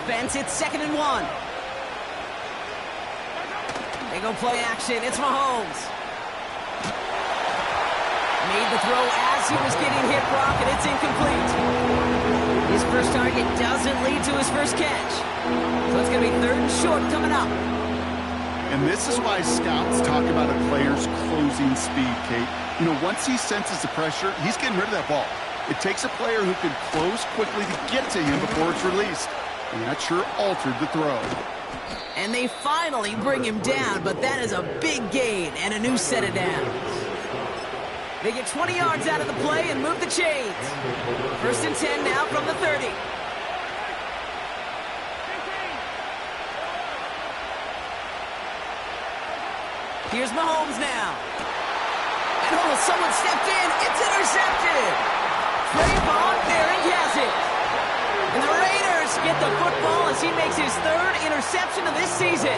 offense. It's 2nd and 1. They go play action. It's Mahomes. Made the throw as he was getting hit, Brock, and it's incomplete. His first target doesn't lead to his first catch. So it's going to be 3rd and short coming up. And this is why scouts talk about a player's closing speed, Kate. You know, once he senses the pressure, he's getting rid of that ball. It takes a player who can close quickly to get to him before it's released. And that sure altered the throw. And they finally bring him down, but that is a big gain and a new set of downs. They get 20 yards out of the play and move the chains. 1st and 10 now from the 30. Here's Mahomes now. And oh, someone stepped in. It's intercepted. Trayvon Merrick has it. And the Raiders get the football as he makes his 3rd interception of this season.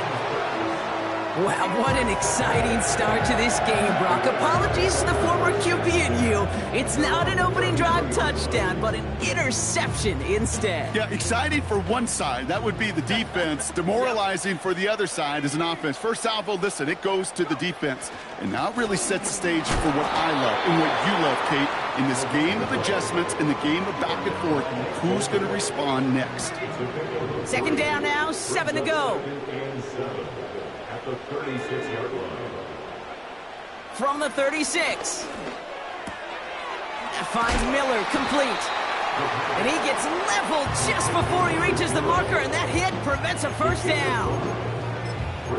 Wow, what an exciting start to this game, Brock. Apologies to the former QB and you. It's not an opening drive touchdown, but an interception instead. Yeah, exciting for one side. That would be the defense. Demoralizing for the other side as an offense. First salvo, listen, it goes to the defense. And now it really sets the stage for what I love and what you love, Kate. In this game of adjustments, in the game of back and forth, who's going to respond next? 2nd down now, 7 to go. The 36-yard line. From the 36. That finds Miller complete. And he gets leveled just before he reaches the marker, and that hit prevents a first down.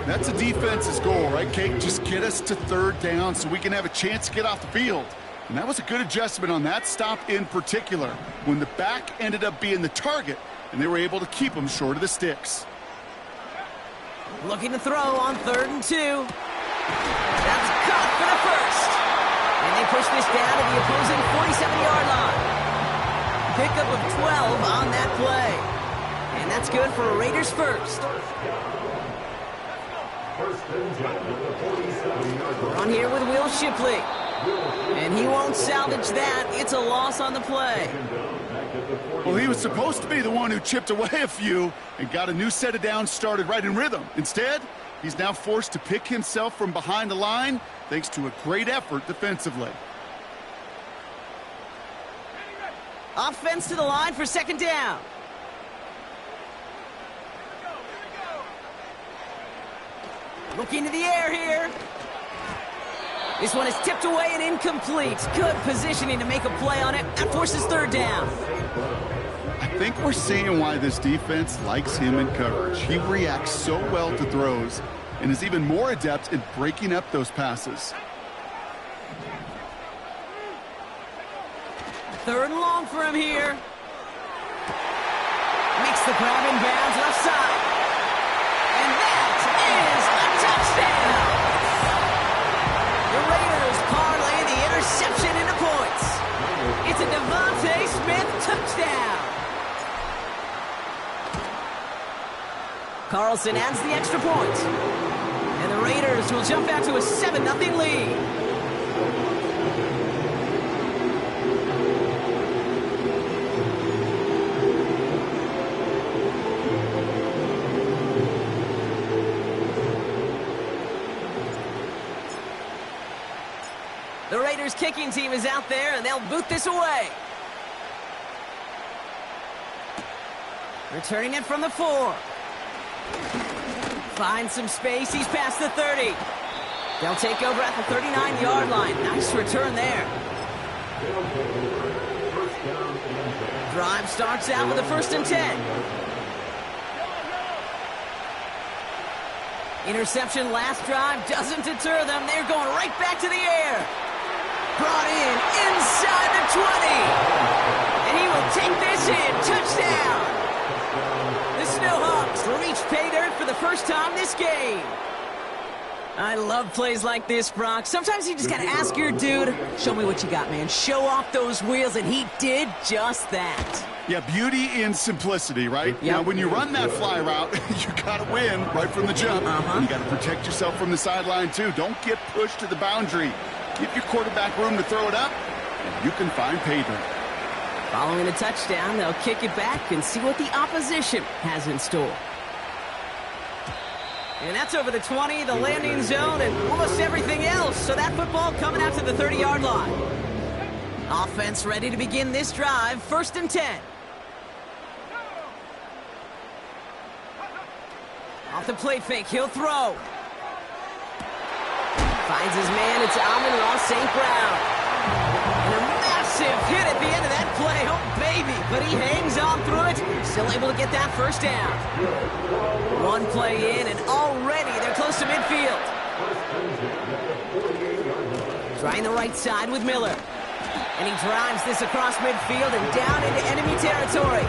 That's a defense's goal, right, Kate? Just get us to 3rd down so we can have a chance to get off the field. And that was a good adjustment on that stop in particular, when the back ended up being the target, and they were able to keep him short of the sticks. Looking to throw on 3rd and 2. That's caught for the first. And they push this down to the opposing 47-yard line. Pickup of 12 on that play. And that's good for a Raiders first. We're on here with Will Shipley. And he won't salvage that. It's a loss on the play. Well, he was supposed to be the one who chipped away a few and got a new set of downs started right in rhythm. Instead, he's now forced to pick himself from behind the line thanks to a great effort defensively. Offense to the line for 2nd down. Looking to the air here. This one is tipped away and incomplete. Good positioning to make a play on it. That forces 3rd down. I think we're seeing why this defense likes him in coverage. He reacts so well to throws and is even more adept in breaking up those passes. 3rd and long for him here. Makes the grab in bounds left side. And that is a touchdown. The Raiders parlay the interception into points. It's a Devontae Smith touchdown. Carlson adds the extra point. And the Raiders will jump out to a 7-0 lead. The Raiders kicking team is out there, and they'll boot this away. Returning it from the 4. Finds some space. He's past the 30. They'll take over at the 39-yard line. Nice return there. Drive starts out with a 1st and 10. Interception last drive doesn't deter them. They're going right back to the air. Brought in inside the 20. And he will take this in. Touchdown. The Snowhawks reach pay dirt for the first time this game. I love plays like this, Brock. Sometimes you just got to ask your dude, show me what you got, man. Show off those wheels, and he did just that. Yeah, beauty in simplicity, right? Yep. Now, when you run that fly route, you got to win right from the jump. And you got to protect yourself from the sideline, too. Don't get pushed to the boundary. Give your quarterback room to throw it up, and you can find pay dirt. Following a touchdown, they'll kick it back and see what the opposition has in store. And that's over the 20, the landing zone, and almost everything else. So that football coming out to the 30-yard line. Offense ready to begin this drive, 1st and 10. Off the play fake, he'll throw. Finds his man, it's Amon-Ra St. Brown. And a massive hit at the end of that play, oh baby. But he hangs on through it, still able to get that 1st down. One play in, and already they're close to midfield. Trying the right side with Miller. And he drives this across midfield and down into enemy territory.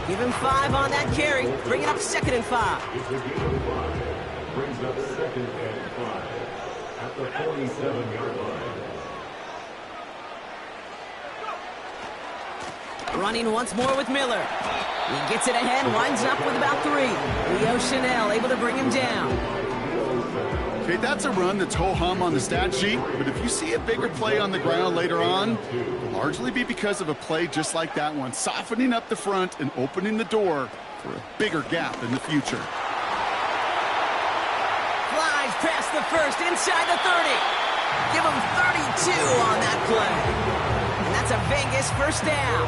Give him 5 on that carry. Bring it up 2nd and 5. It's a gain of 5. Brings up 2nd and 5 at the 47-yard line. Running once more with Miller. He gets it ahead, winds up with about 3. Leo Chanel able to bring him down. Okay, that's a run that's ho-hum on the stat sheet, but if you see a bigger play on the ground later on, it'll largely be because of a play just like that one, softening up the front and opening the door for a bigger gap in the future. Flies past the 1st, inside the 30. Give him 32 on that play. And that's a Vegas 1st down.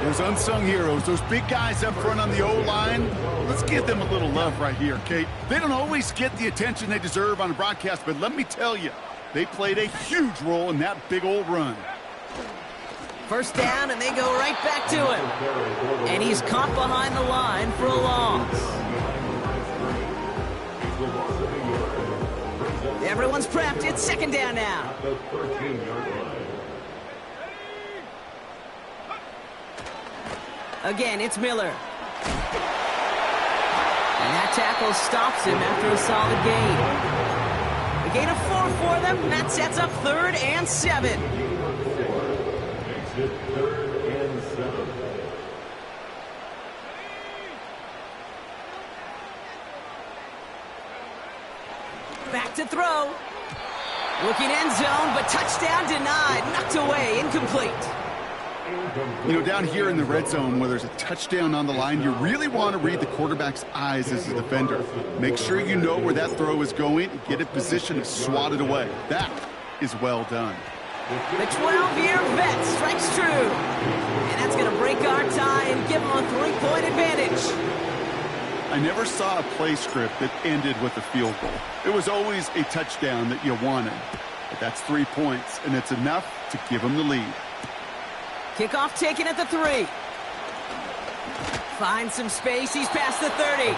Those unsung heroes, those big guys up front on the O-line, let's give them a little love right here, Kate. They don't always get the attention they deserve on a broadcast, but let me tell you, they played a huge role in that big old run. 1st down, and they go right back to him. And he's caught behind the line for a loss. Everyone's prepped. It's 2nd down now. The 13-yard line. Again, it's Miller. And that tackle stops him after a solid gain. A gain of 4 for them, and that sets up 3rd and 7. Makes it 3rd and 7. Back to throw. Looking end zone, but touchdown denied. Knocked away, incomplete. You know, down here in the red zone where there's a touchdown on the line, you really want to read the quarterback's eyes as a defender. Make sure you know where that throw is going and get in position to swat it away. That is well done. The 12-year vet strikes true. And that's going to break our tie and give them a 3-point advantage. I never saw a play script that ended with a field goal. It was always a touchdown that you wanted. But that's 3 points, and it's enough to give them the lead. Kickoff taken at the 3. Finds some space. He's past the 30.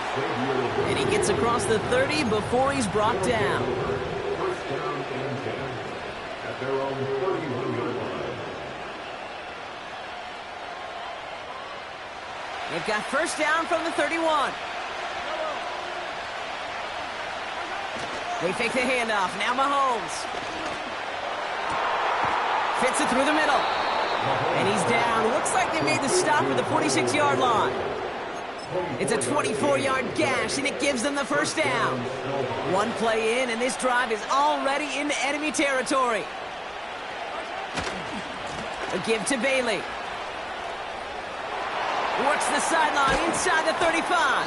And he gets across the 30 before he's brought down. 1st down and 10 at their own 31-yard line. They've got 1st down from the 31. They fake the handoff. Now Mahomes. Fits it through the middle. And he's down. Looks like they made the stop at the 46-yard line. It's a 24-yard gash, and it gives them the 1st down. One play in, and this drive is already into enemy territory. A give to Bailey. Works the sideline inside the 35.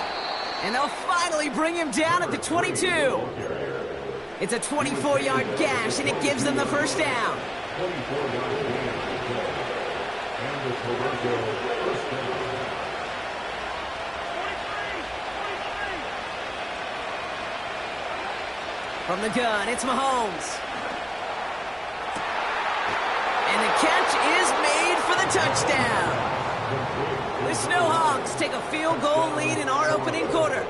And they'll finally bring him down at the 22. It's a 24-yard gash, and it gives them the 1st down. 24-yard gain. And the Toronto 1st down. From the gun, it's Mahomes. And the catch is made for the touchdown. The Snowhawks take a field goal lead in our opening quarter.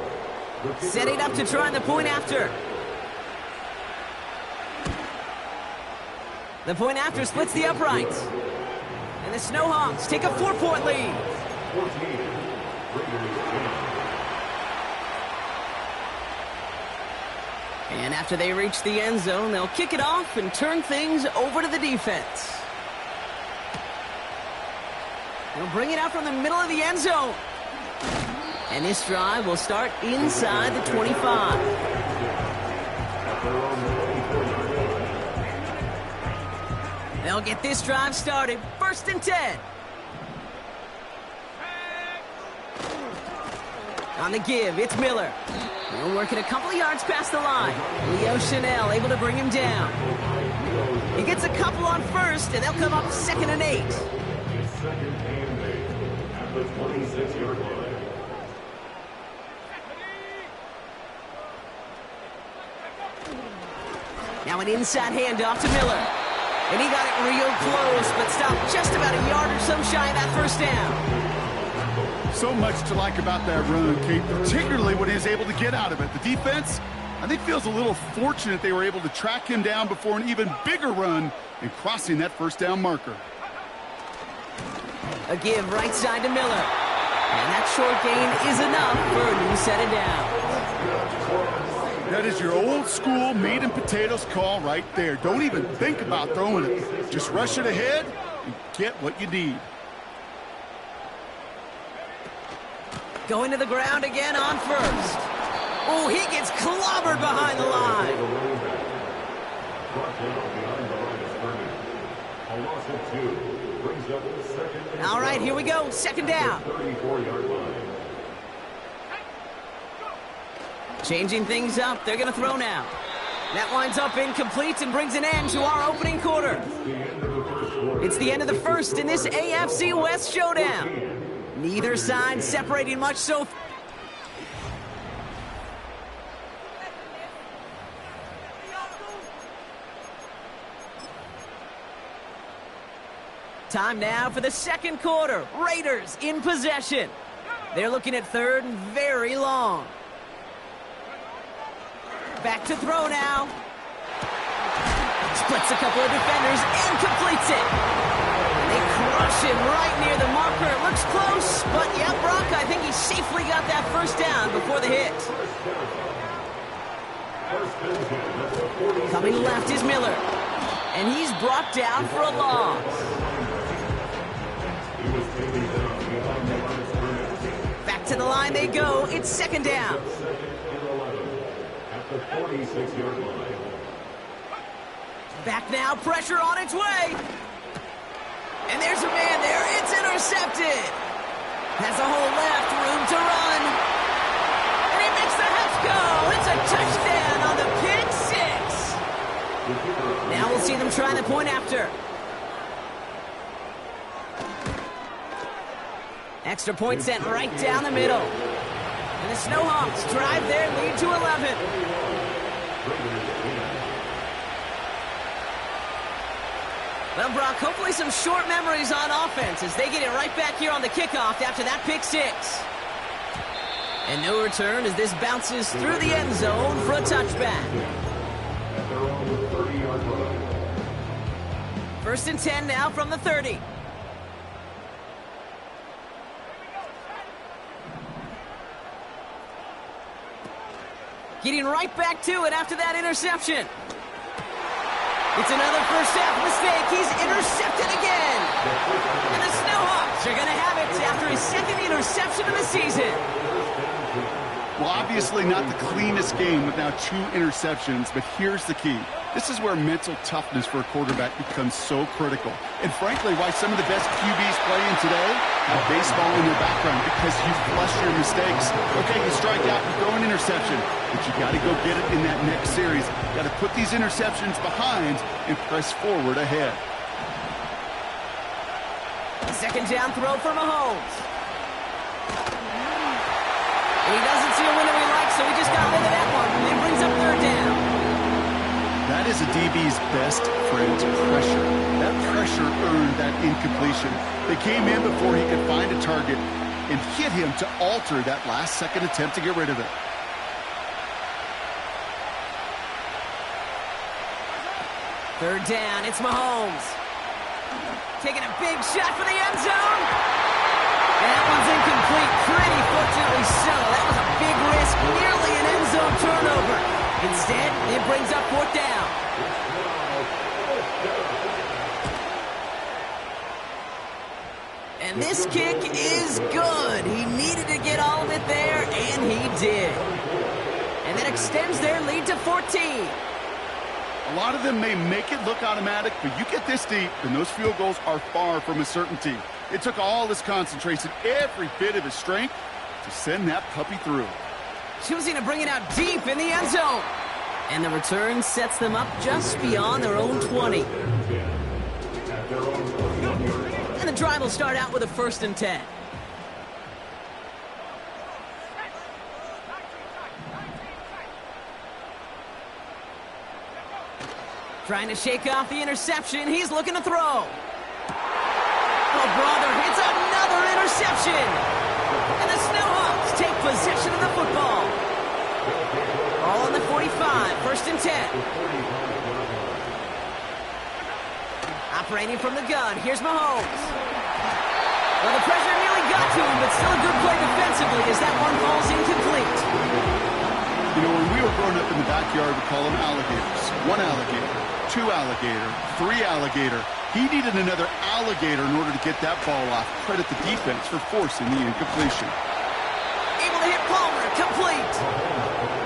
Setting up to try the point after. The point after splits the uprights. And the Snowhawks take a 4-point lead. 14. And after they reach the end zone, they'll kick it off and turn things over to the defense. They'll bring it out from the middle of the end zone. And this drive will start inside the 25. They'll get this drive started. 1st and 10. On the give, it's Miller. He'll work it a couple of yards past the line. Leo Chanel able to bring him down. He gets a couple on first, and they'll come up 2nd and 8. Second and 8 at the 26-yard line. Now an inside handoff to Miller. And he got it real close, but stopped just about a yard or so shy of that first down. So much to like about that run, Kate, particularly when he was able to get out of it. The defense, I think, feels a little fortunate they were able to track him down before an even bigger run and crossing that first down marker. A give right side to Miller. And that short gain is enough for a new set of downs. That is your old school meat and potatoes call right there. Don't even think about throwing it. Just rush it ahead and get what you need. Going to the ground again on first. Oh, he gets clobbered behind the line. All right, here we go. 2nd down. Changing things up. They're going to throw now. That winds up incomplete and brings an end to our opening quarter. It's the end of the first in this AFC West showdown. Neither side separating much so. Time now for the second quarter. Raiders in possession. They're looking at 3rd and very long. Back to throw now. Splits a couple of defenders and completes it. They crush him right near the marker. It looks close, but yeah, Brock, I think he safely got that first down before the hit. Coming left is Miller, and he's brought down for a loss. Back to the line they go. It's 2nd down. The 46-yard line. Back now, pressure on its way. And there's a man there. It's intercepted. Has a hole left, room to run. And he makes the Hats go. It's a touchdown on the pick six. Now we'll see them try the point after. Extra point sent right down the middle. And the Snowhawks drive their lead to 11. Well, Brock, hopefully some short memories on offense as they get it right back here on the kickoff after that pick six. And no return as this bounces through the end zone for a touchback. 1st and 10 now from the 30. Getting right back to it after that interception. It's another first half mistake. He's intercepted again. And the Snowhawks are going to have it after his 2nd interception of the season. Well, obviously not the cleanest game with now 2 interceptions, but here's the key. This is where mental toughness for a quarterback becomes so critical. And frankly, why some of the best QBs playing today have baseball in their background, because you flush your mistakes. Okay, you strike out, you throw an interception, but you got to go get it in that next series. You got to put these interceptions behind and press forward ahead. 2nd down throw for Mahomes. He doesn't see a window he likes, so he just got rid of that one. And it brings up 3rd down. That is a DB's best friend, pressure. That pressure earned that incompletion. They came in before he could find a target and hit him to alter that last-second attempt to get rid of it. Third down, it's Mahomes. Taking a big shot for the end zone. And that one's incomplete, pretty fortunately so. That was a big risk, nearly an end zone turnover. Instead, it brings up 4th down. And this kick is good. He needed to get all of it there, and he did. And that extends their lead to 14. A lot of them may make it look automatic, but you get this deep, and those field goals are far from a certainty. It took all his concentration, every bit of his strength, to send that puppy through. Choosing to bring it out deep in the end zone. And the return sets them up just beyond their own 20. And the drive will start out with a 1st and 10. Trying to shake off the interception. He's looking to throw. Oh, brother, it's another interception. And the Snowhawks take possession of the football. All on the 45, 1st and 10. Operating from the gun, here's Mahomes. Well, the pressure nearly got to him, but still a good play defensively as that one falls incomplete. You know, when we were growing up in the backyard, we call them alligators. 1 alligator, 2 alligator, 3 alligator. He needed another alligator in order to get that ball off. Credit the defense for forcing the incompletion. Able to hit Palmer, complete.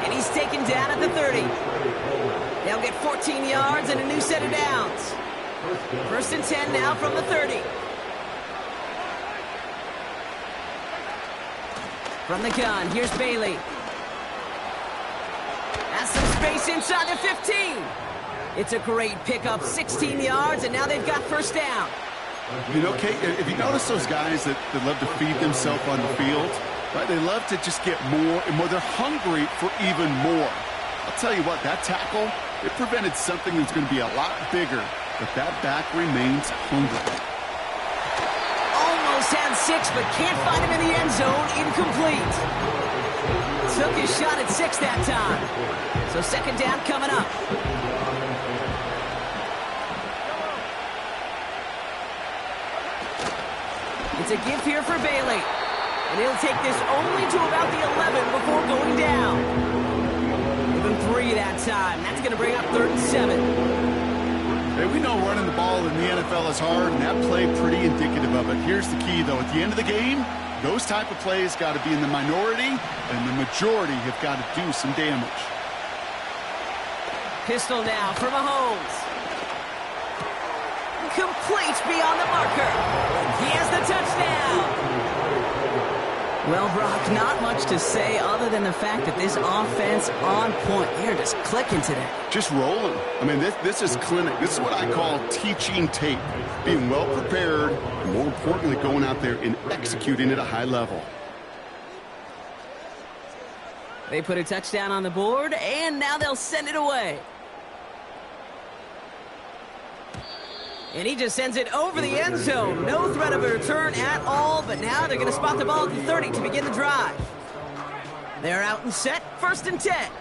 And he's taken down at the 30. They'll get 14 yards and a new set of downs. 1st and 10 now from the 30. From the gun, here's Bailey. Has some space inside the 15. It's a great pickup, 16 yards, and now they've got 1st down. You know, Kate, if you notice those guys that love to feed themselves on the field, right? They love to just get more and more. They're hungry for even more. I'll tell you what, that tackle, it prevented something that's going to be a lot bigger, but that back remains hungry. Almost had 6, but can't find him in the end zone. Incomplete. Took his shot at 6 that time. So 2nd down coming up. It's a give here for Bailey. And he'll take this only to about the 11 before going down. Even 3 that time. That's going to bring up 3rd and 7. Hey, we know running the ball in the NFL is hard, and that play pretty indicative of it. Here's the key, though. At the end of the game, those type of plays got to be in the minority, and the majority have got to do some damage. Pistol now for Mahomes. Complete beyond the marker. He has the touchdown. Well, Brock, not much to say other than the fact that this offense on point. They're just clicking today. Just rolling. I mean, this is clinic. This is what I call teaching tape. Being well prepared, and more importantly, going out there and executing at a high level. They put a touchdown on the board, and now they'll send it away. And he just sends it over the end zone. No threat of a return at all, but now they're going to spot the ball at the 30 to begin the drive. They're out and set, 1st and 10.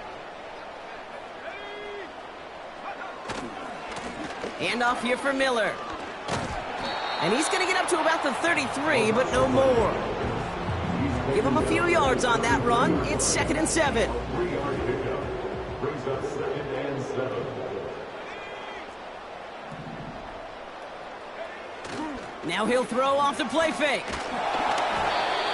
Hand off here for Miller. And he's going to get up to about the 33, but no more. Give him a few yards on that run. It's 2nd and 7. 3-yard pickup. Brings up 2nd and 7. Now he'll throw off the play fake.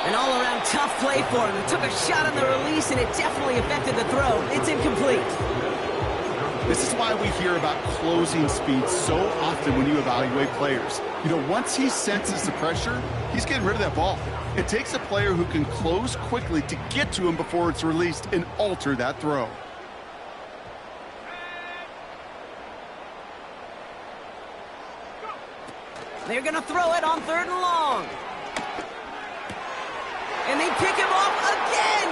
An all-around tough play for him. He took a shot on the release, and it definitely affected the throw. It's incomplete. This is why we hear about closing speed so often when you evaluate players. You know, once he senses the pressure, he's getting rid of that ball. It takes a player who can close quickly to get to him before it's released and alter that throw. They're going to throw it on 3rd and long. And they pick him off again.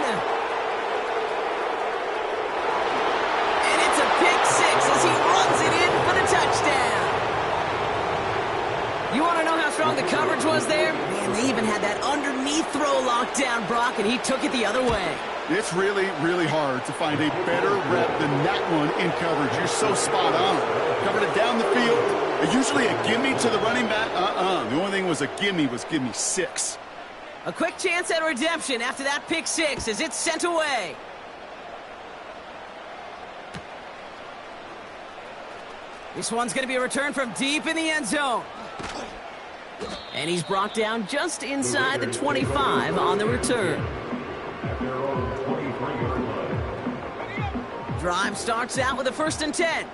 And it's a pick 6 as he runs it in for the touchdown. You want to know how strong the coverage was there? Man, they even had that underneath throw locked down, Brock, and he took it the other way. It's really, really hard to find a better rep than that one in coverage. You're so spot on. Covered it down the field. Usually a gimme to the running back. The only thing was a gimme 6. A quick chance at redemption after that pick 6 as it's sent away. This one's going to be a return from deep in the end zone. And he's brought down just inside the 25 on the return. At their own 23-yard line. Drive starts out with a 1st and 10.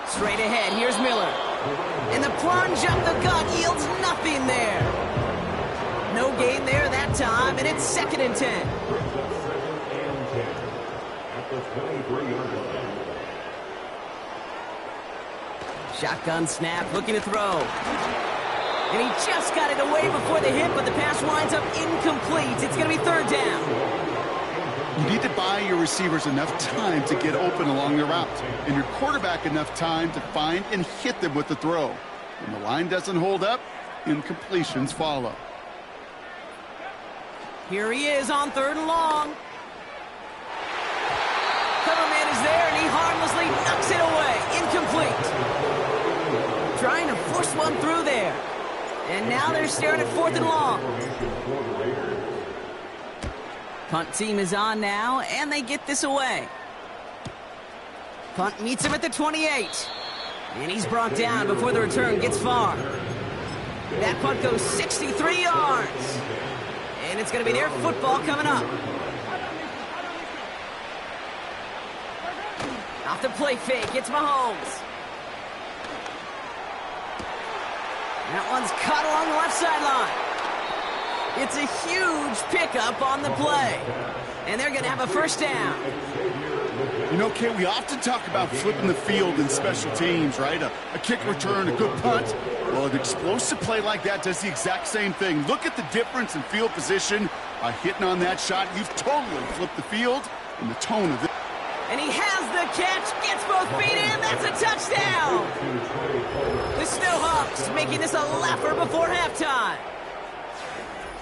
Straight ahead, here's Miller. And the plunge up the gut yields nothing there. No gain there that time, and it's 2nd and 10. At the 23-yard line. Shotgun snap, looking to throw. And he just got it away before the hit, but the pass winds up incomplete. It's going to be 3rd down. You need to buy your receivers enough time to get open along the route, and your quarterback enough time to find and hit them with the throw. When the line doesn't hold up, incompletions follow. Here he is on 3rd and long. Cover man is there, and he harmlessly knocks it away. Incomplete. Trying to force one through there. And now they're staring at 4th and long. Punt team is on now, and they get this away. Punt meets him at the 28. And he's brought down before the return gets far. That punt goes 63 yards. And it's going to be their football coming up. Off the play fake, it's Mahomes. That one's caught along the left sideline. It's a huge pickup on the play. And they're going to have a 1st down. You know, Kay, we often talk about flipping the field in special teams, right? A kick return, a good punt. Well, an explosive play like that does the exact same thing. Look at the difference in field position. By hitting on that shot, you've totally flipped the field and the tone of it. And he has the catch, gets both feet in, that's a touchdown! The Snowhawks making this a laugher before halftime.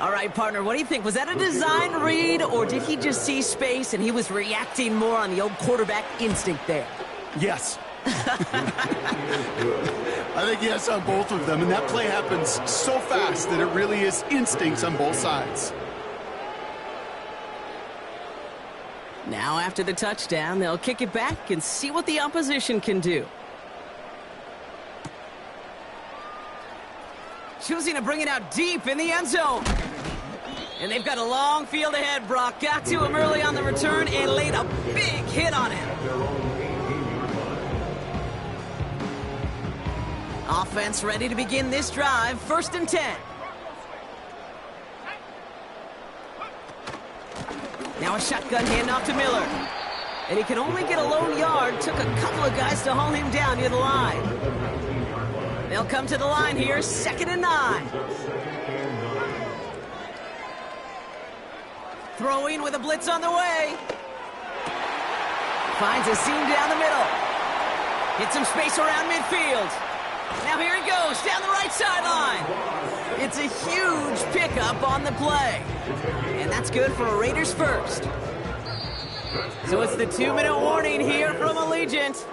All right, partner, what do you think? Was that a design read, or did he just see space and he was reacting more on the old quarterback instinct there? Yes. I think yes on both of them, and that play happens so fast that it really is instincts on both sides. Now after the touchdown, they'll kick it back and see what the opposition can do. Choosing to bring it out deep in the end zone. And they've got a long field ahead. Brock got to him early on the return and laid a big hit on him. Offense ready to begin this drive. 1st and 10. Now a shotgun handoff to Miller. And he can only get a lone yard. Took a couple of guys to haul him down near the line. They'll come to the line here, 2nd and 9. Throwing with a blitz on the way. Finds a seam down the middle. Hits some space around midfield. Now here he goes, down the right sideline. It's a huge pickup on the play. And that's good for a Raiders 1st. So it's the 2-minute warning here from Allegiant.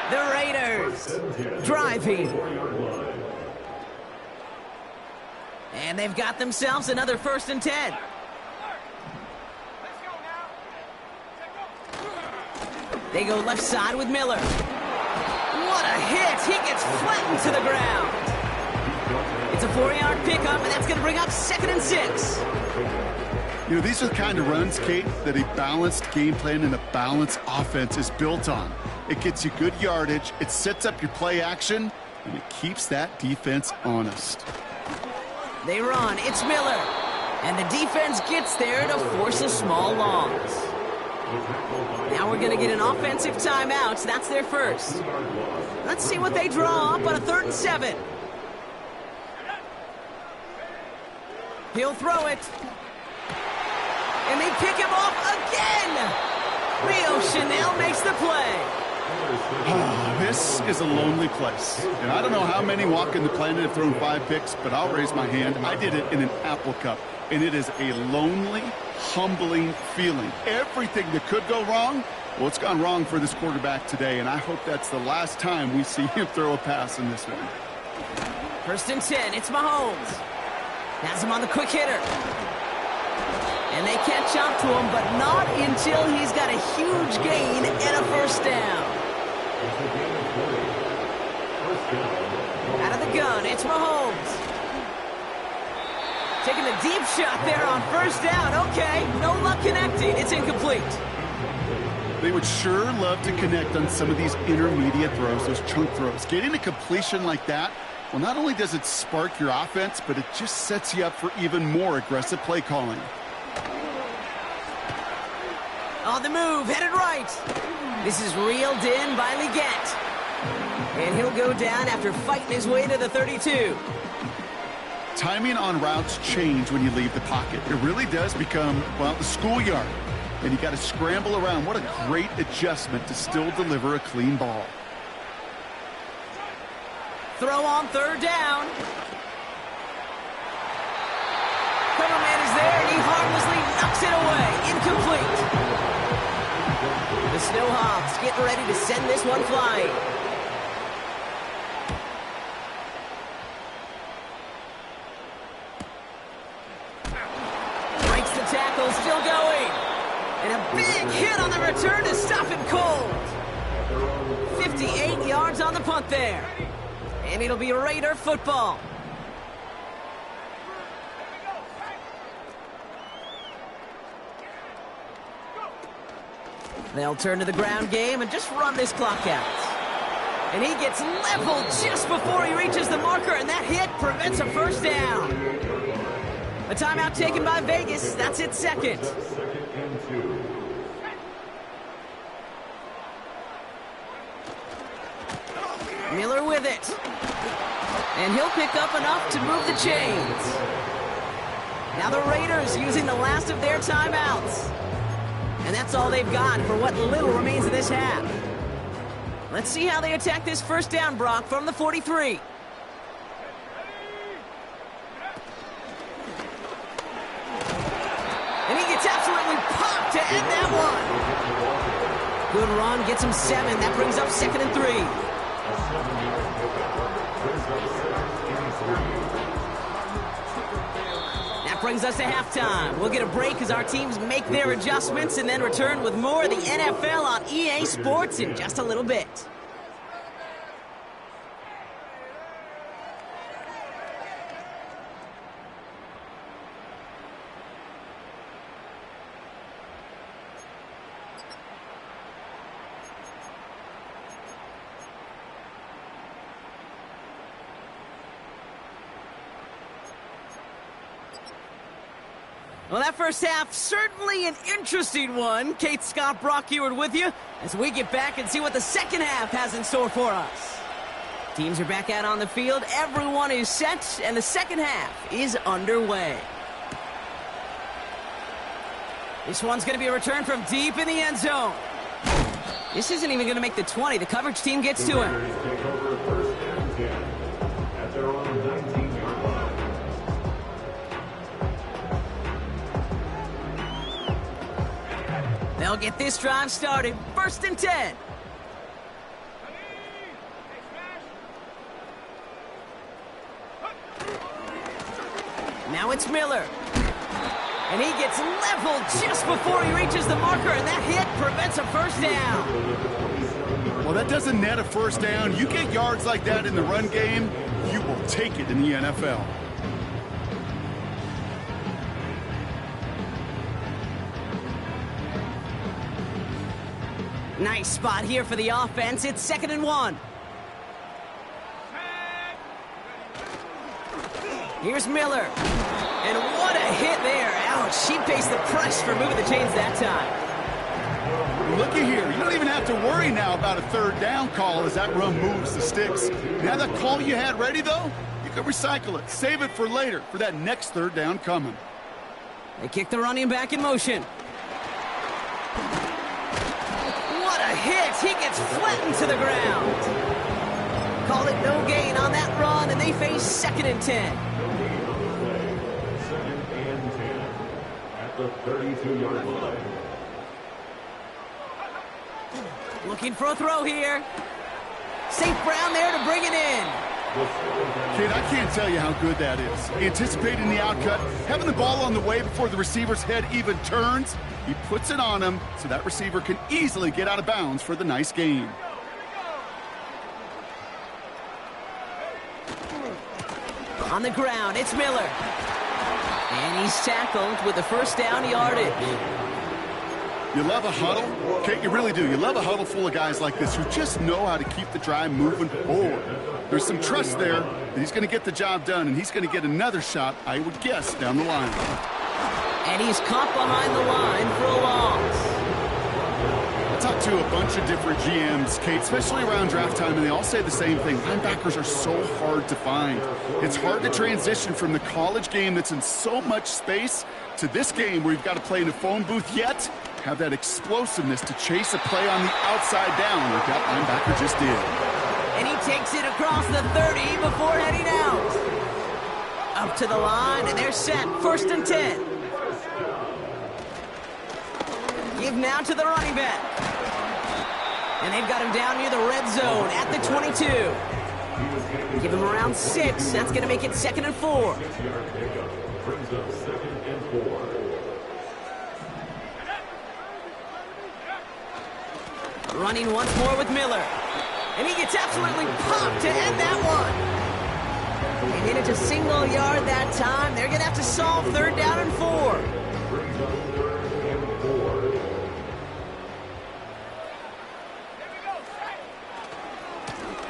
The Raiders driving. And they've got themselves another 1st and 10. They go left side with Miller. What a hit! He gets flattened to the ground. It's a 4-yard pickup, and that's going to bring up 2nd and 6. You know, these are the kind of runs, Kate, that a balanced game plan and a balanced offense is built on. It gets you good yardage, it sets up your play action, and it keeps that defense honest. They run, it's Miller. And the defense gets there to force a small loss. Now we're going to get an offensive timeout, so that's their 1st. Let's see what they draw up on a 3rd and 7. He'll throw it. And they pick him off again. Rio Chanel makes the play. This is a lonely place. And I don't know how many walking the planet have thrown 5 picks, but I'll raise my hand. I did it in an Apple Cup. And it is a lonely, humbling feeling. Everything that could go wrong, well, it's gone wrong for this quarterback today. And I hope that's the last time we see him throw a pass in this one. 1st and 10, it's Mahomes. Has him on the quick hitter. And they catch up to him, but not until he's got a huge gain and a 1st down. Out of the gun, it's Mahomes. Taking the deep shot there on 1st down. Okay, no luck connecting. It's incomplete. They would sure love to connect on some of these intermediate throws, those chunk throws. Getting a completion like that, well, not only does it spark your offense, but it just sets you up for even more aggressive play calling. On the move, headed right. This is reeled in by Leggett. And he'll go down after fighting his way to the 32. Timing on routes change when you leave the pocket. It really does become, well, the schoolyard. And you got to scramble around. What a great adjustment to still deliver a clean ball. Throw on third down. Cover man is there, and he harmlessly knocks it away. Incomplete. The Snowhawks getting ready to send this one flying. Breaks the tackle, still going. And a big hit on the return to stop it cold. 58 yards on the punt there. And it'll be Raider football. They'll turn to the ground game and just run this clock out. And he gets leveled just before he reaches the marker, and that hit prevents a first down. A timeout taken by Vegas. That's its second. Miller with it. And he'll pick up enough to move the chains. Now the Raiders using the last of their timeouts. And that's all they've got for what little remains of this half. Let's see how they attack this first down, Brock, from the 43. And he gets absolutely popped to end that one. Good run, gets him 7. That brings up 2nd and 3. That brings us to halftime. We'll get a break as our teams make their adjustments and then return with more of the NFL on EA Sports in just a little bit. Well, that first half, certainly an interesting one. Kate, Scott, Brock Eward with you as we get back and see what the second half has in store for us. Teams are back out on the field. Everyone is set, and the second half is underway. This one's going to be a return from deep in the end zone. This isn't even going to make the 20. The coverage team gets to him. They'll get this drive started. 1st and 10. Now it's Miller. And he gets leveled just before he reaches the marker, and that hit prevents a first down. Well, that doesn't net a first down. You get yards like that in the run game, you will take it in the NFL. Nice spot here for the offense. It's 2nd and 1. Here's Miller. And what a hit there. Ouch, she faced the press for moving the chains that time. Looky here. You don't even have to worry now about a third down call as that run moves the sticks. Now that call you had ready, though, you can recycle it. Save it for later for that next third down coming. They kick the running back in motion. What a hit. He gets flattened to the ground. Call it no gain on that run, and they face 2nd and 10. 2nd and 10 at the 32-yard line. Looking for a throw here. St. Brown there to bring it in. Kid, I can't tell you how good that is. Anticipating the outcut, having the ball on the way before the receiver's head even turns. He puts it on him so that receiver can easily get out of bounds for the nice gain. On the ground, it's Miller. And he's tackled with the first down yardage. You love a huddle? Okay, you really do. You love a huddle full of guys like this who just know how to keep the drive moving forward. There's some trust there that he's going to get the job done, and he's going to get another shot, I would guess, down the line. And he's caught behind the line for a loss. I talked to a bunch of different GMs, Kate, especially around draft time, and they all say the same thing. Linebackers are so hard to find. It's hard to transition from the college game that's in so much space to this game where you've got to play in a phone booth, yet have that explosiveness to chase a play on the outside down like that linebacker just did. And he takes it across the 30 before heading out. Up to the line, and they're set. 1st and 10. Give now to the running back. And they've got him down near the red zone at the 22. Give him around 6. That's going to make it 2nd and 4. Brings up 2nd and 4. Running once more with Miller. And he gets absolutely popped to end that one. They did it to single yard that time. They're going to have to solve 3rd down and 4. Brings up 3rd and 4.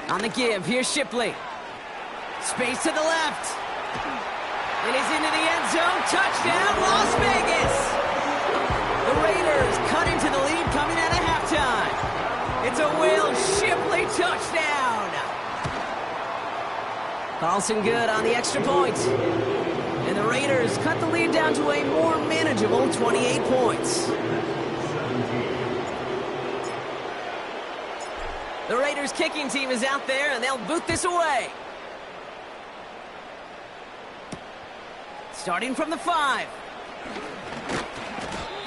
On the give, here's Shipley. Space to the left. It is into the end zone. Touchdown, Las Vegas. The Raiders cut into the lead coming out of halftime. It's a Will Shipley touchdown. Carlson good on the extra point. And the Raiders cut the lead down to a more manageable 28 points. The Raiders kicking team is out there, and they'll boot this away. Starting from the 5.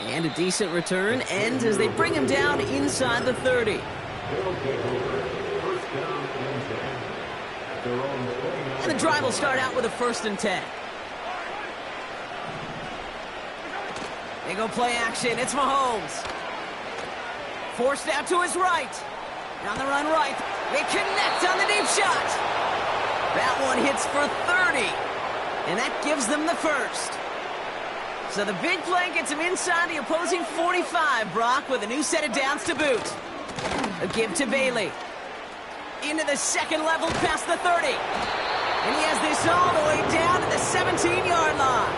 And a decent return ends as they bring him down inside the 30. And the drive will start out with a 1st and 10. They go play action. It's Mahomes. Forced out to his right. On the run right. They connect on the deep shot. That one hits for 30. And that gives them the 1st. So the big play gets him inside the opposing 45, Brock, with a new set of downs to boot. A give to Bailey. Into the 2nd level past the 30. And he has this all the way down to the 17-yard line.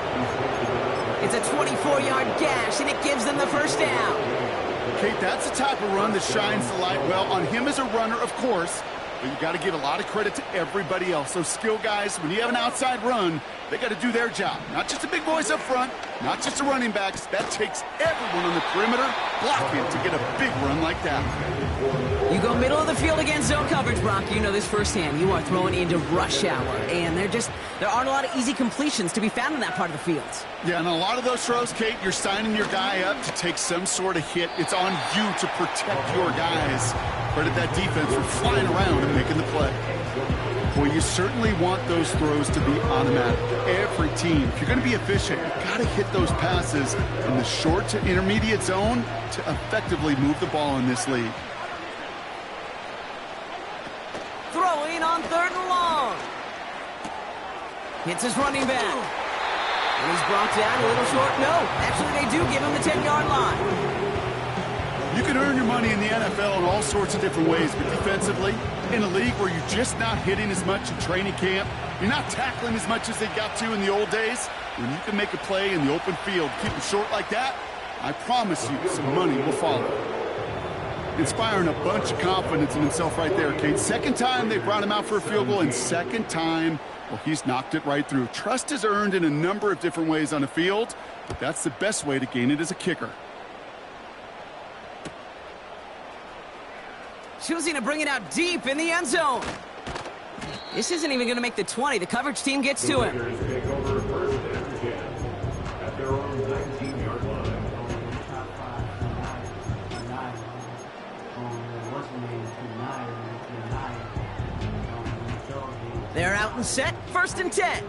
It's a 24-yard gash, and it gives them the 1st down. Kate, that's the type of run that shines the light well on him as a runner, of course, but you got to give a lot of credit to everybody else. Those skill guys, when you have an outside run, they got to do their job. Not just the big boys up front, not just the running backs. That takes everyone on the perimeter blocking to get a big run like that. You go middle of the field against zone coverage, Brock. You know this firsthand. You are throwing into rush hour, and there aren't a lot of easy completions to be found in that part of the field. Yeah, and a lot of those throws, Kate, you're signing your guy up to take some sort of hit. It's on you to protect your guys. Credit that defense for flying around and making the play. Well, you certainly want those throws to be automatic. Every team, if you're going to be efficient, you've got to hit those passes in the short to intermediate zone to effectively move the ball in this league. Throwing on 3rd and long. Hits his running back. And he's brought down a little short. No, actually they do give him the 10-yard line. You can earn your money in the NFL in all sorts of different ways, but defensively, in a league where you're just not hitting as much in training camp, you're not tackling as much as they got to in the old days, when you can make a play in the open field, keep it short like that, I promise you some money will follow. Inspiring a bunch of confidence in himself right there, Kate. 2nd time they brought him out for a field goal, and 2nd time, well, he's knocked it right through. Trust is earned in a number of different ways on the field, but that's the best way to gain it as a kicker. Choosing to bring it out deep in the end zone. This isn't even going to make the 20. The coverage team gets to him. Take over 1st and 10 at their own 19-yard line. They're out and set. 1st and 10.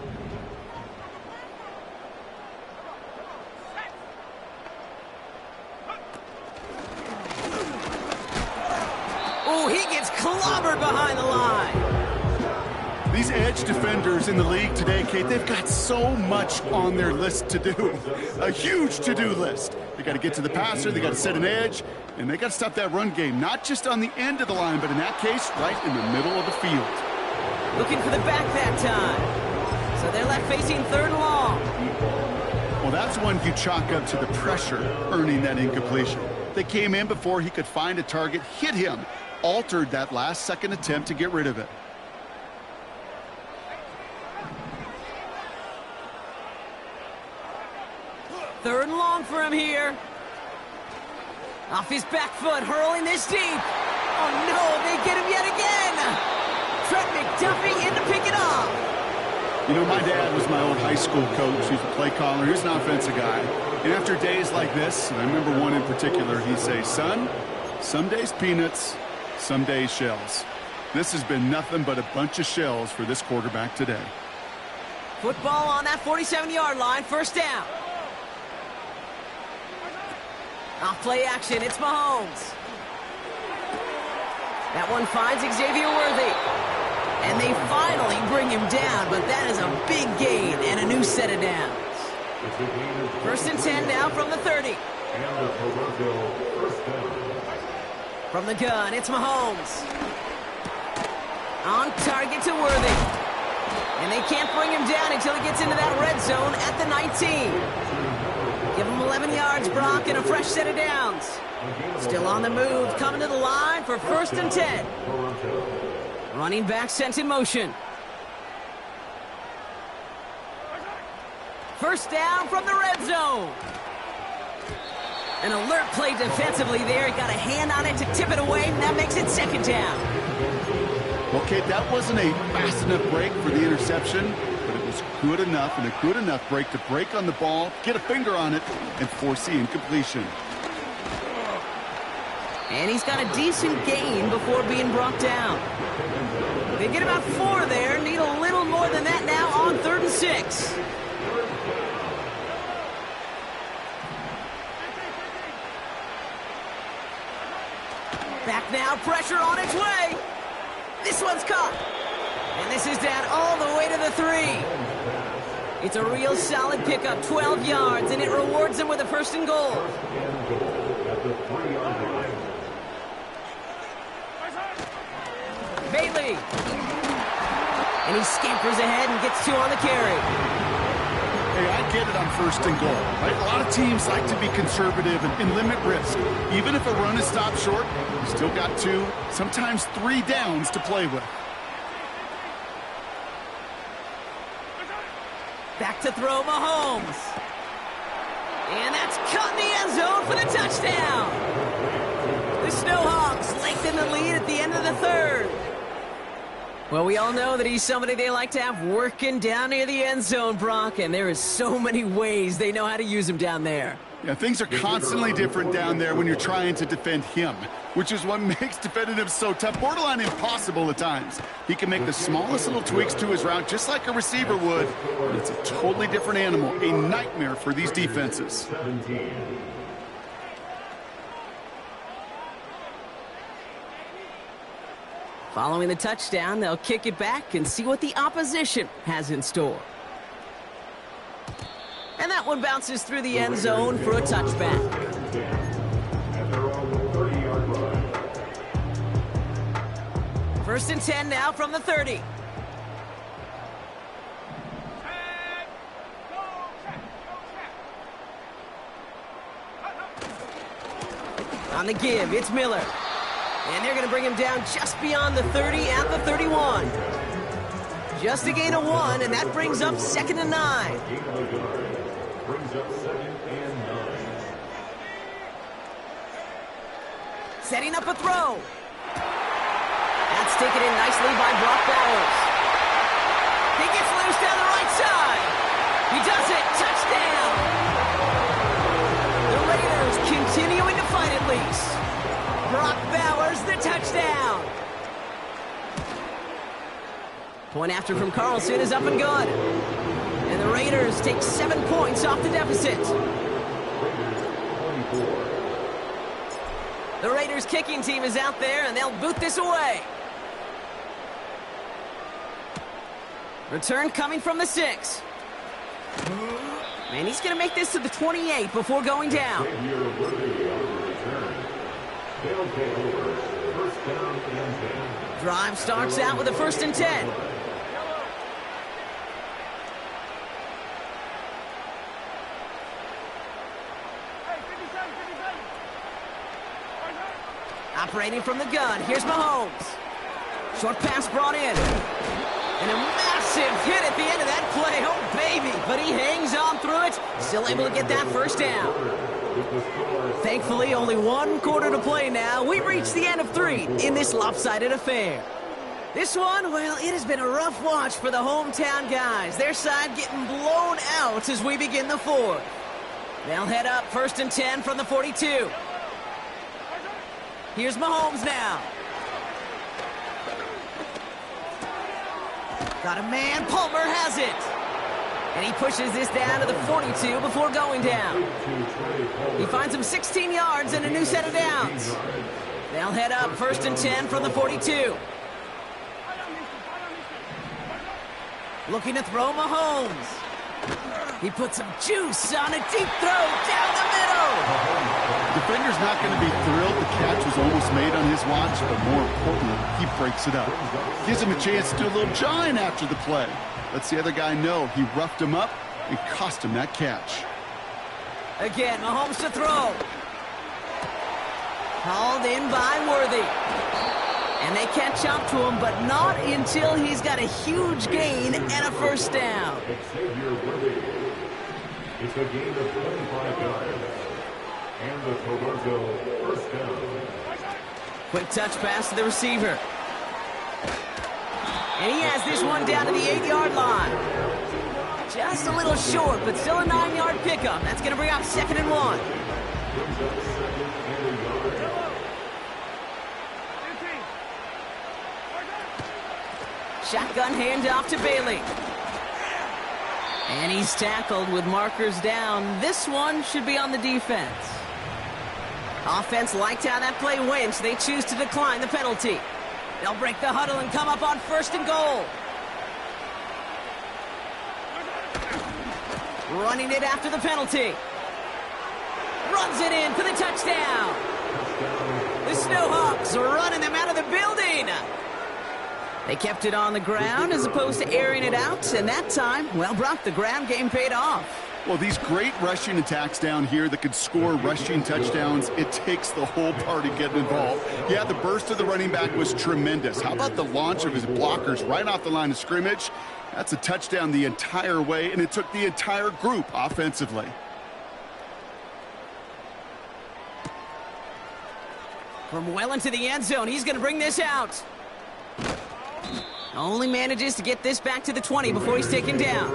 Oh, he gets clobbered behind the line. These edge defenders in the league today, Kate, they've got so much on their list to do. A huge to-do list. They got to get to the passer, they got to set an edge, and they got to stop that run game, not just on the end of the line, but in that case, right in the middle of the field. Looking for the back that time. So they're left facing 3rd and long. Well, that's one you chalk up to the pressure earning that incompletion. They came in before he could find a target, hit him, altered that last-second attempt to get rid of it. Third and long for him here. Off his back foot, hurling this deep. Oh, no, they get him yet again. Trent McDuffie in to pick it off. You know, my dad was my old high school coach. He's a play caller. He's an offensive guy. And after days like this, and I remember one in particular, he'd say, son, some days peanuts, some days shells. This has been nothing but a bunch of shells for this quarterback today. Football on that 47-yard line, 1st down. Off play action, it's Mahomes. That one finds Xavier Worthy. And they finally bring him down, but that is a big gain and a new set of downs. 1st and 10 now from the 30. From the gun, it's Mahomes. On target to Worthy. And they can't bring him down until he gets into that red zone at the 19. Give him 11 yards, Brock, and a fresh set of downs. Still on the move, coming to the line for 1st and 10. Running back sent in motion. 1st down from the red zone. An alert play defensively there. He got a hand on it to tip it away, and that makes it 2nd down. Well, Kate, that wasn't a fast enough break for the interception, but it was good enough and a good enough break to break on the ball, get a finger on it, and force the incompletion. And he's got a decent gain before being brought down. They get about 4 there, need a little more than that now on 3rd and 6. Back now, pressure on its way. This one's caught. And this is down all the way to the 3. It's a real solid pickup, 12 yards, and it rewards them with a 1st and goal. Bailey. And he scampers ahead and gets 2 on the carry. Hey, I get it on 1st and goal, right? A lot of teams like to be conservative and limit risk. Even if a run is stopped short, you still got 2, sometimes 3 downs to play with. Back to throw, Mahomes. And that's caught in the end zone for the touchdown. The Snowhawks lengthen the lead at the end of the 3rd. Well, we all know that he's somebody they like to have working down near the end zone, Brock, and there is so many ways they know how to use him down there. Yeah, things are constantly different down there when you're trying to defend him, which is what makes defending him so tough, borderline impossible at times. He can make the smallest little tweaks to his route just like a receiver would, but it's a totally different animal, a nightmare for these defenses. Following the touchdown, they'll kick it back and see what the opposition has in store. And that one bounces through the end zone for a touchback. 1st and 10 now from the 30. On the give, it's Miller. And they're going to bring him down just beyond the 30 at the 31. Just a gain of 1, and that brings up 2nd and 9. Setting up a throw. That's taken in nicely by Brock Bowers. He gets loose down the right side. He does it. Touchdown. The Raiders continuing to fight at least. Brock Bowers, the touchdown. Point after from Carlson is up and good. And the Raiders take 7 points off the deficit. The Raiders kicking team is out there, and they'll boot this away. Return coming from the 6. And he's going to make this to the 28 before going down. Drive starts out with a 1st and 10. Operating from the gun, here's Mahomes. Short pass brought in. And a massive hit at the end of that play. Oh, baby. But he hangs on through it. Still able to get that 1st down. Thankfully, only 1 quarter to play now. We've reached the end of 3 in this lopsided affair. This one, well, it has been a rough watch for the hometown guys. Their side getting blown out as we begin the 4th. They'll head up 1st and 10 from the 42. Here's Mahomes now. Got a man. Palmer has it. And he pushes this down to the 42 before going down. He finds him 16 yards and a new set of downs. They'll head up 1st and 10 from the 42. Looking to throw Mahomes. He puts some juice on a deep throw down the middle. Defender's not going to be thrilled the catch was almost made on his watch, but more importantly, he breaks it up. Gives him a chance to do a little jawing after the play. Lets the other guy know he roughed him up and cost him that catch. Again, Mahomes to throw. Called in by Worthy. And they catch up to him, but not until he's got a huge gain and a 1st down. It's a gain of 25 yards. And the Toronto 1st down. Quick touch pass to the receiver. And he has this one down to the 8-yard line. Just a little short, but still a 9-yard pickup. That's going to bring up 2nd and 1. Shotgun handoff to Bailey. And he's tackled with markers down. This one should be on the defense. Offense liked how that play went. They choose to decline the penalty. They'll break the huddle and come up on 1st and goal. Running it after the penalty. Runs it in for the touchdown. The Snowhawks are running them out of the building. They kept it on the ground as opposed to airing it out, and that time, well, Brock, the ground game paid off. Well, these great rushing attacks down here that could score rushing touchdowns, it takes the whole party getting involved. Yeah, the burst of the running back was tremendous. How about the launch of his blockers right off the line of scrimmage? That's a touchdown the entire way, and it took the entire group offensively. From well into the end zone, he's going to bring this out. Only manages to get this back to the 20 before he's taken down.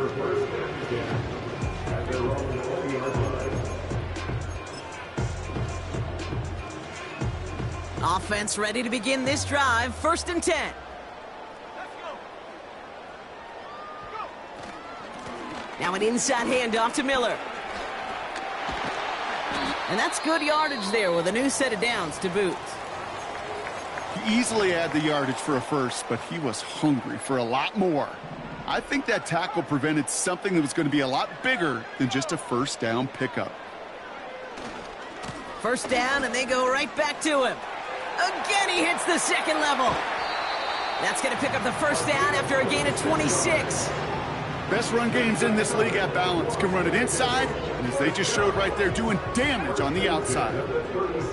Offense ready to begin this drive. 1st and 10. Now an inside handoff to Miller. And that's good yardage there with a new set of downs to boot. He easily had the yardage for a 1st, but he was hungry for a lot more. I think that tackle prevented something that was going to be a lot bigger than just a 1st down pickup. 1st down, and they go right back to him. Again, he hits the 2nd level. That's going to pick up the 1st down after a gain of 26. Best run games in this league at balance. Can run it inside, and as they just showed right there, doing damage on the outside.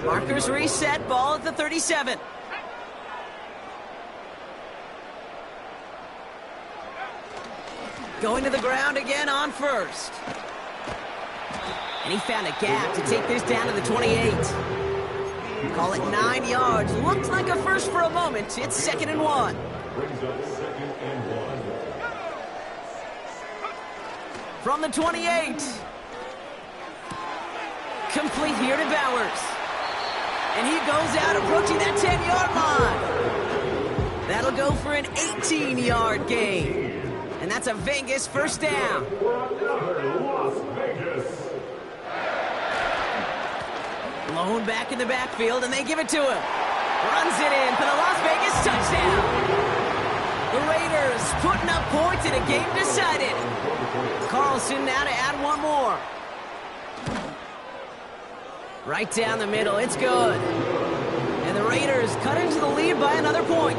Markers reset, ball at the 37. Going to the ground again on 1st. And he found a gap to take this down to the 28. Call it 9 yards. Looked like a 1st for a moment. It's 2nd and 1. Brings up 2nd and 1. From the 28. Complete here to Bowers. And he goes out approaching that 10-yard line. That'll go for an 18-yard gain. And that's a Vegas 1st down. Blown back in the backfield, and they give it to him. Runs it in for the Las Vegas touchdown. The Raiders putting up points in a game decided. Carlson now to add one more. Right down the middle, it's good. And the Raiders cut into the lead by another point.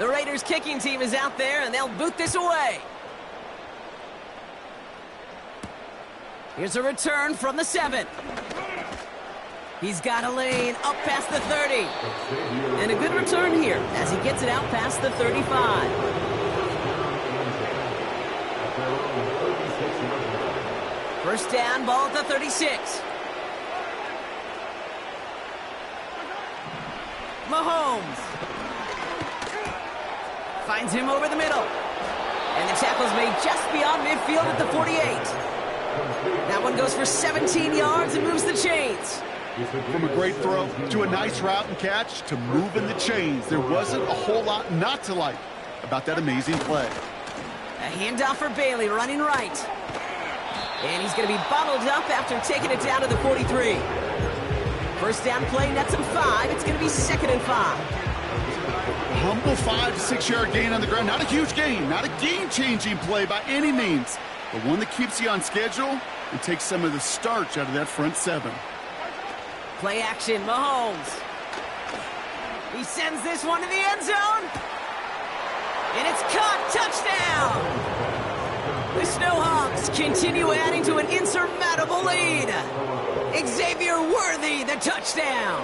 The Raiders kicking team is out there, and they'll boot this away. Here's a return from the 7. He's got a lane up past the 30. And a good return here as he gets it out past the 35. First down, ball at the 36. Mahomes finds him over the middle. And the tackle's made just beyond midfield at the 48. That one goes for 17 yards and moves the chains. From a great throw to a nice route and catch to moving the chains, there wasn't a whole lot not to like about that amazing play. A handoff for Bailey running right. And he's going to be bottled up after taking it down to the 43. First down play, nets him 5. It's going to be 2nd and 5. A humble 5 to 6 yard gain on the ground. Not a huge gain, not a game-changing play by any means, but one that keeps you on schedule and takes some of the starch out of that front 7. Play action, Mahomes. He sends this one to the end zone. And it's caught, touchdown! The Snowhawks continue adding to an insurmountable lead. Xavier Worthy, the touchdown.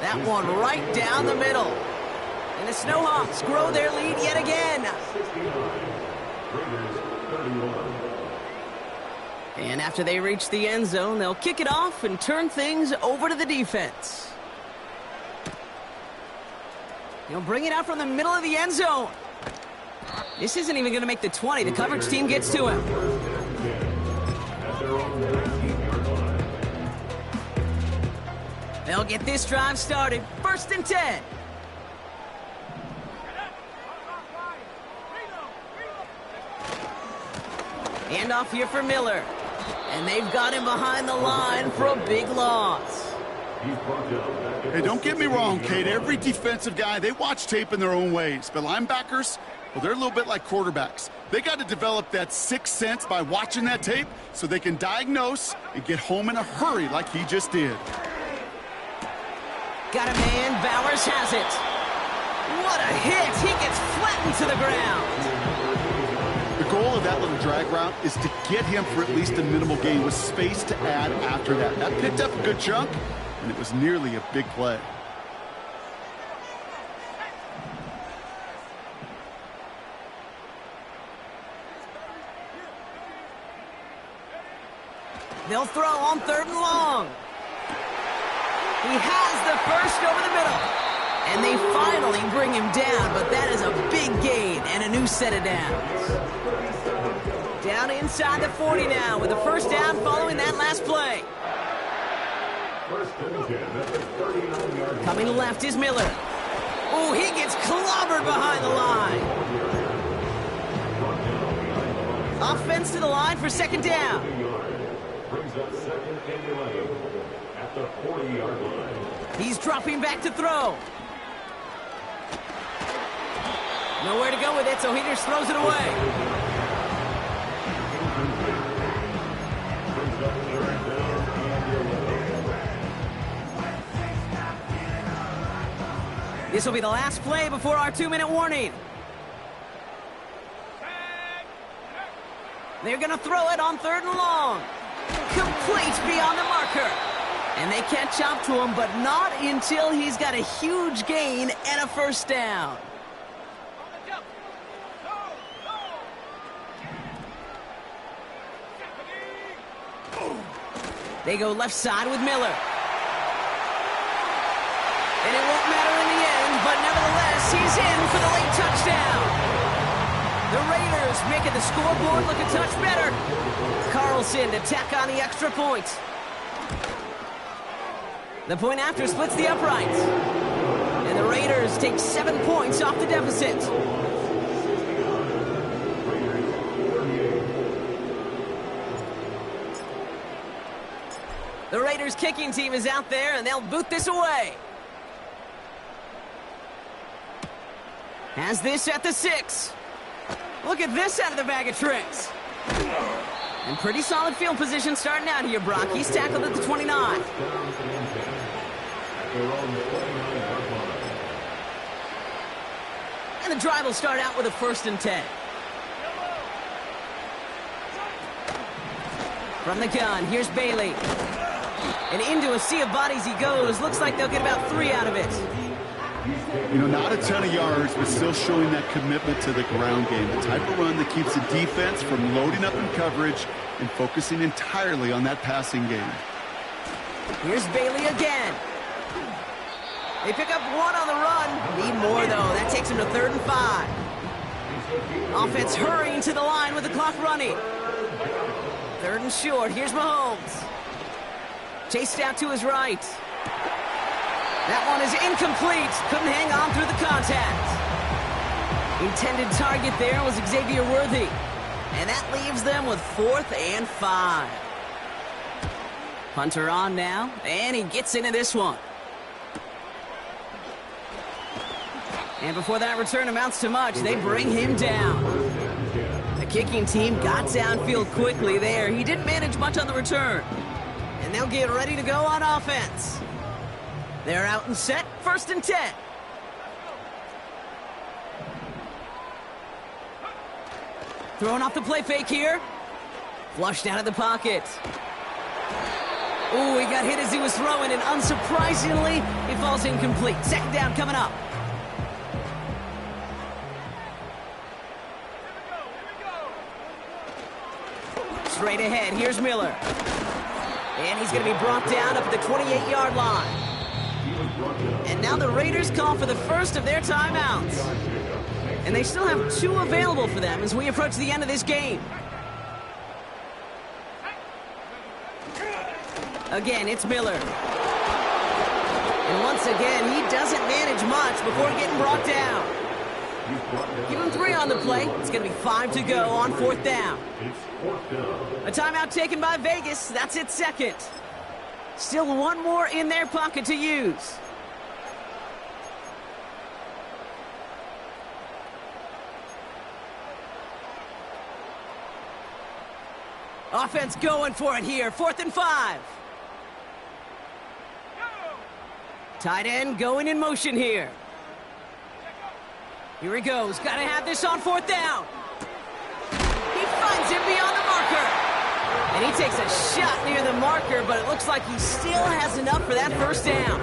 That one right down the middle. And the Snowhawks grow their lead yet again. And after they reach the end zone, they'll kick it off and turn things over to the defense. He'll bring it out from the middle of the end zone. This isn't even going to make the 20. The coverage team gets to him. They'll get this drive started. 1st and 10. Handoff here for Miller. And they've got him behind the line for a big loss. Hey, don't get me wrong, Kate. Every defensive guy, they watch tape in their own ways. But linebackers, well, they're a little bit like quarterbacks. They got to develop that sixth sense by watching that tape so they can diagnose and get home in a hurry like he just did. Got a man. Bowers has it. What a hit. He gets flattened to the ground. The goal of that little drag route is to get him for at least a minimal gain with space to add after that. That picked up a good chunk, and it was nearly a big play. They'll throw on 3rd and long. He has the first over the middle. And they finally bring him down, but that is a big gain and a new set of downs. Down inside the 40 now with a first down following that last play. Coming left is Miller. Oh, he gets clobbered behind the line. Offense to the line for 2nd down. Brings up 2nd and 11 at the 40-yard line. He's dropping back to throw. Nowhere to go with it, so he just throws it away. This will be the last play before our 2-minute warning. They're going to throw it on 3rd and long. Complete beyond the marker. And they catch up to him, but not until he's got a huge gain and a first down. They go left side with Miller. And it won't matter in the end, but nevertheless, he's in for the late touchdown. The Raiders making the scoreboard look a touch better. Carlson to tack on the extra point. The point after splits the uprights. And the Raiders take 7 points off the deficit. The Raiders kicking team is out there, and they'll boot this away. Has this at the 6. Look at this out of the bag of tricks. And pretty solid field position starting out here, Brock. He's tackled at the 29. And the drive will start out with a 1st and 10. From the gun, here's Bailey. And into a sea of bodies he goes. Looks like they'll get about 3 out of it. You know, not a ton of yards, but still showing that commitment to the ground game. The type of run that keeps the defense from loading up in coverage and focusing entirely on that passing game. Here's Bailey again. They pick up 1 on the run. Need more, though. That takes them to 3rd and 5. Offense hurrying to the line with the clock running. 3rd and short. Here's Mahomes. Chased out to his right. That one is incomplete. Couldn't hang on through the contact. Intended target there was Xavier Worthy. And that leaves them with 4th and 5. Punter on now, and he gets into this one. And before that return amounts to much, they bring him down. The kicking team got downfield quickly there. He didn't manage much on the return. And they'll get ready to go on offense. They're out and set, 1st and 10. Throwing off the play fake here. Flushed out of the pocket. Ooh, he got hit as he was throwing, and unsurprisingly, he falls incomplete. 2nd down coming up. Straight ahead, here's Miller. And he's going to be brought down up at the 28-yard line. And now the Raiders call for the first of their timeouts. And they still have 2 available for them as we approach the end of this game. Again, it's Miller. And once again, he doesn't manage much before getting brought down. Give him 3 on the play. It's going to be 5 to go on 4th down. A timeout taken by Vegas. That's its 2nd. Still 1 more in their pocket to use. Offense going for it here. 4th and 5. Tight end going in motion here. Here he goes. Got to have this on 4th down. He finds him beyond the marker. And he takes a shot near the marker, but it looks like he still has enough for that 1st down.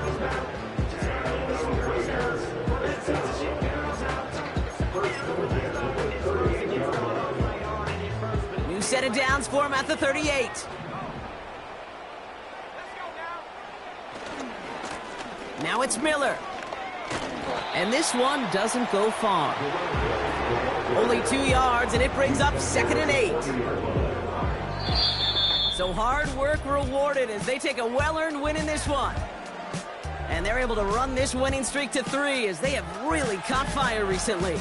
New set of downs for him at the 38. Now it's Miller. And this one doesn't go far. Only 2 yards, and it brings up 2nd and 8. So hard work rewarded as they take a well-earned win in this one. And they're able to run this winning streak to 3 as they have really caught fire recently.